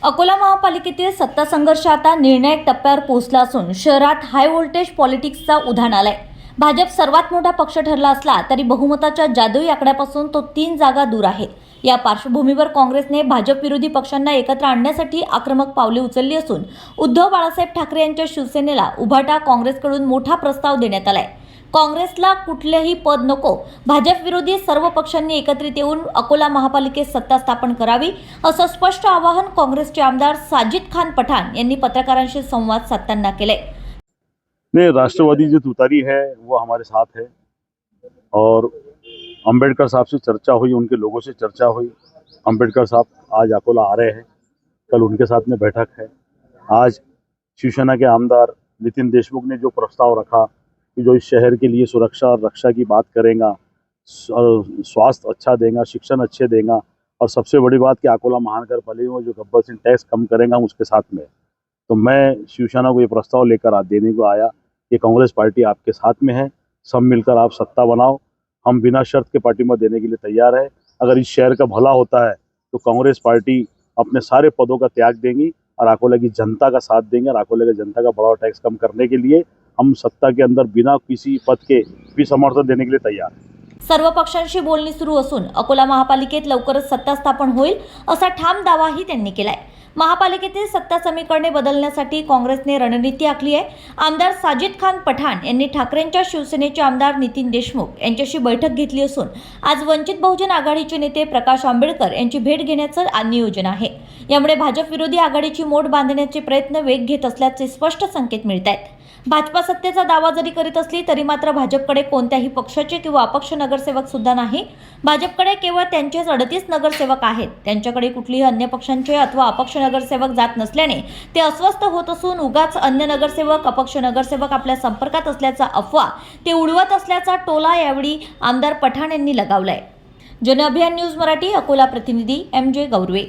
अकोला महापालिकेतील सत्ता संघर्ष आता निर्णायक टप्प्यावर पोहोचला असून शहरात हाय व्होल्टेज पॉलिटिक्सचा उधाण आलाय। भाजप सर्वात मोठा पक्ष ठरला असला तरी बहुमताच्या जादुई आकड्यापासून तो 3 जागा दूर आहे। या पार्श्वभूमीवर काँग्रेसने भाजप विरोधी पक्षांना एकत्र आणण्यासाठी आक्रमक पावले उचलली असून उद्धव बाळासाहेब ठाकरे यांच्या शिवसेनेला उभाटा काँग्रेसकडून मोठा प्रस्ताव देण्यात आलाय। काँग्रेसला कुठलेही पद नको, भाजप विरोधी सर्व पक्षांनी एकत्रित येऊन अकोला महापालिकेत सत्ता स्थापन करावी असं स्पष्ट आवाहन काँग्रेसचे आमदार साजिद खान पठाण यांनी पत्रकारांशी संवाद साधताना केले। नहीं, राष्ट्रवादी जो तुतारी है वो हमारे साथ है और अंबेडकर साहब से चर्चा हुई, उनके लोगों से चर्चा हुई। अंबेडकर साहब आज अकोला आ रहे हैं, कल उनके साथ में बैठक है। आज शिवसेना के आमदार नितिन देशमुख ने जो प्रस्ताव रखा कि जो इस शहर के लिए सुरक्षा और रक्षा की बात करेगा, स्वास्थ्य अच्छा देगा, शिक्षण अच्छे देगा और सबसे बड़ी बात कि अकोला महानगर पालिका में जो गब्बर सिंह टैक्स कम करेगा हम उसके साथ में। तो मैं शिवसेना को ये प्रस्ताव लेकर आज देने को आया कि कांग्रेस पार्टी आपके साथ में है, सब मिलकर आप सत्ता बनाओ। हम बिना शर्त के पार्टी में देने के लिए तैयार है। अगर इस शहर का भला होता है तो कांग्रेस पार्टी अपने सारे पदों का त्याग देंगी और अकोला की जनता का साथ देंगे और अकोला की जनता का बड़ा टैक्स कम करने के लिए हम सत्ता के अंदर बिना किसी पद के भी समर्थन देने के लिए तैयार है। सर्व पक्षांशी बोलणी सुरू असून अकोला महापालिकेत लवकरच सत्ता स्थापन होईल असा ठाम दावाही त्यांनी केलाय। महापालिकेतील सत्ता समीकरणे बदलण्यासाठी काँग्रेसने रणनीती आखली आहे। आमदार साजिद खान पठाण यांनी ठाकरेंच्या शिवसेनेचे आमदार नितीन देशमुख यांच्याशी बैठक घेतली असून आज वंचित बहुजन आघाडीचे नेते प्रकाश आंबेडकर यांची भेट घेण्याचं नियोजन आहे। यामुळे भाजप विरोधी आघाडीची मोड बांधण्याचे प्रयत्न वेग घेत असल्याचे स्पष्ट संकेत मिळत आहेत। भाजपा सत्तेचा दावा जरी करीत असली तरी मात्र भाजपकडे कोणत्याही पक्षाचे किंवा अपक्ष नगरसेवक सुद्धा नाही। भाजपकडे केवळ त्यांचेच 38 नगरसेवक आहेत। त्यांच्याकडे कुठलीही अन्य पक्षांचे अथवा अपक्ष नगरसेवक जात नसल्याने ते अस्वस्थ होत असून उगाच अन्य नगरसेवक अपक्ष नगरसेवक आपल्या संपर्कात असल्याचा अफवा ते उडवत असल्याचा टोला यावेळी आमदार पठाण यांनी लगावलाय। जन अभियान न्यूज मराठी अकोला प्रतिनिधी MJ गौरवे।